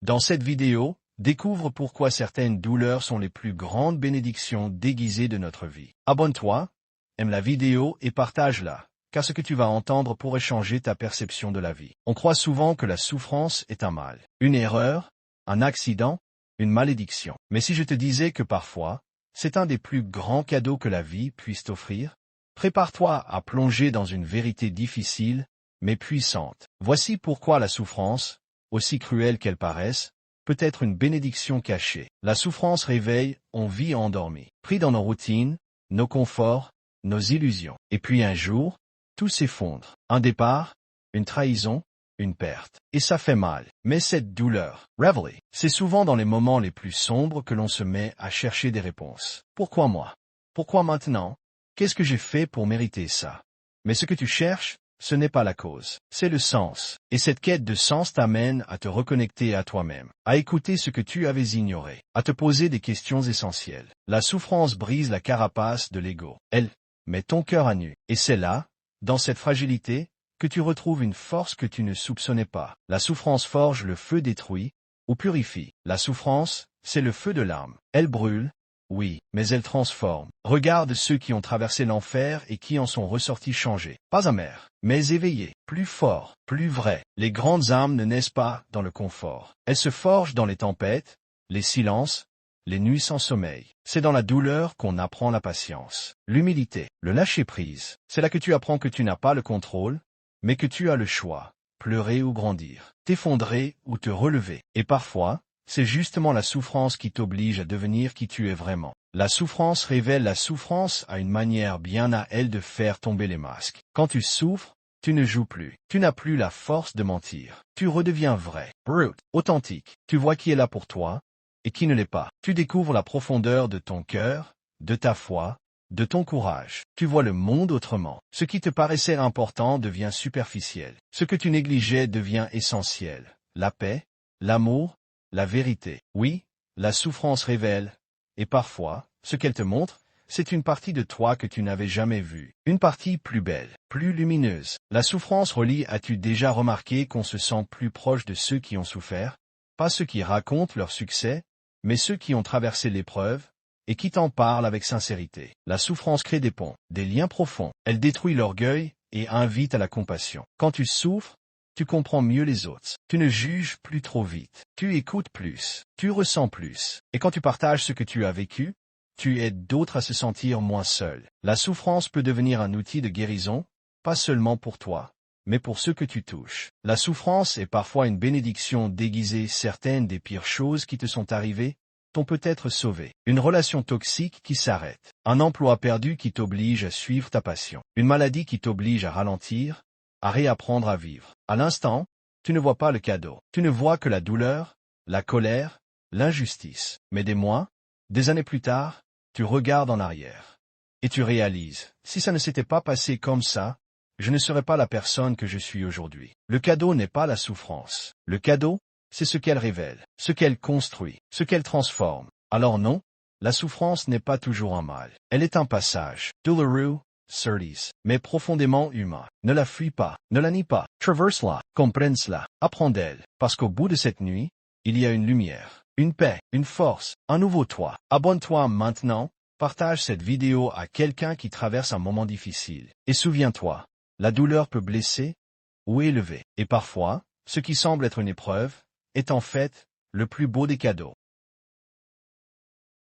Dans cette vidéo, découvre pourquoi certaines douleurs sont les plus grandes bénédictions déguisées de notre vie. Abonne-toi, aime la vidéo et partage-la, car ce que tu vas entendre pourrait changer ta perception de la vie. On croit souvent que la souffrance est un mal, une erreur, un accident, une malédiction. Mais si je te disais que parfois, c'est un des plus grands cadeaux que la vie puisse t'offrir, prépare-toi à plonger dans une vérité difficile, mais puissante. Voici pourquoi la souffrance, aussi cruelle qu'elle paraisse, peut être une bénédiction cachée. La souffrance réveille, on vit endormi, pris dans nos routines, nos conforts, nos illusions. Et puis un jour, tout s'effondre. Un départ, une trahison, une perte. Et ça fait mal. Mais cette douleur, reveille, c'est souvent dans les moments les plus sombres que l'on se met à chercher des réponses. Pourquoi moi? Pourquoi maintenant? Qu'est-ce que j'ai fait pour mériter ça? Mais ce que tu cherches, ce n'est pas la cause, c'est le sens. Et cette quête de sens t'amène à te reconnecter à toi-même, à écouter ce que tu avais ignoré, à te poser des questions essentielles. La souffrance brise la carapace de l'ego. Elle met ton cœur à nu. Et c'est là, dans cette fragilité, que tu retrouves une force que tu ne soupçonnais pas. La souffrance forge le feu détruit, ou purifie. La souffrance, c'est le feu de l'âme. Elle brûle, oui, mais elle transforme. Regarde ceux qui ont traversé l'enfer et qui en sont ressortis changés. Pas amers, mais éveillés, plus forts, plus vrais. Les grandes âmes ne naissent pas dans le confort. Elles se forgent dans les tempêtes, les silences, les nuits sans sommeil. C'est dans la douleur qu'on apprend la patience, l'humilité, le lâcher-prise. C'est là que tu apprends que tu n'as pas le contrôle, mais que tu as le choix. Pleurer ou grandir, t'effondrer ou te relever. Et parfois, c'est justement la souffrance qui t'oblige à devenir qui tu es vraiment. La souffrance révèle la souffrance à une manière bien à elle de faire tomber les masques. Quand tu souffres, tu ne joues plus. Tu n'as plus la force de mentir. Tu redeviens vrai, brute, authentique. Tu vois qui est là pour toi et qui ne l'est pas. Tu découvres la profondeur de ton cœur, de ta foi, de ton courage. Tu vois le monde autrement. Ce qui te paraissait important devient superficiel. Ce que tu négligeais devient essentiel. La paix, l'amour, la vérité. Oui, la souffrance révèle, et parfois, ce qu'elle te montre, c'est une partie de toi que tu n'avais jamais vue. Une partie plus belle, plus lumineuse. La souffrance relie. As-tu déjà remarqué qu'on se sent plus proche de ceux qui ont souffert? Pas ceux qui racontent leur succès, mais ceux qui ont traversé l'épreuve, et qui t'en parlent avec sincérité. La souffrance crée des ponts, des liens profonds. Elle détruit l'orgueil et invite à la compassion. Quand tu souffres, tu comprends mieux les autres. Tu ne juges plus trop vite. Tu écoutes plus. Tu ressens plus. Et quand tu partages ce que tu as vécu, tu aides d'autres à se sentir moins seuls. La souffrance peut devenir un outil de guérison, pas seulement pour toi, mais pour ceux que tu touches. La souffrance est parfois une bénédiction déguisée. Certaines des pires choses qui te sont arrivées t'ont peut-être sauvé. Une relation toxique qui s'arrête. Un emploi perdu qui t'oblige à suivre ta passion. Une maladie qui t'oblige à ralentir, à réapprendre à vivre. À l'instant, tu ne vois pas le cadeau. Tu ne vois que la douleur, la colère, l'injustice. Mais des mois, des années plus tard, tu regardes en arrière. Et tu réalises, si ça ne s'était pas passé comme ça, je ne serais pas la personne que je suis aujourd'hui. Le cadeau n'est pas la souffrance. Le cadeau, c'est ce qu'elle révèle, ce qu'elle construit, ce qu'elle transforme. Alors non, la souffrance n'est pas toujours un mal. Elle est un passage. Douloureux, certes, mais profondément humain. Ne la fuis pas, ne la nie pas, traverse-la, comprends-la, apprends d'elle, parce qu'au bout de cette nuit, il y a une lumière, une paix, une force, un nouveau toi. Abonne-toi maintenant, partage cette vidéo à quelqu'un qui traverse un moment difficile. Et souviens-toi, la douleur peut blesser ou élever. Et parfois, ce qui semble être une épreuve, est en fait le plus beau des cadeaux.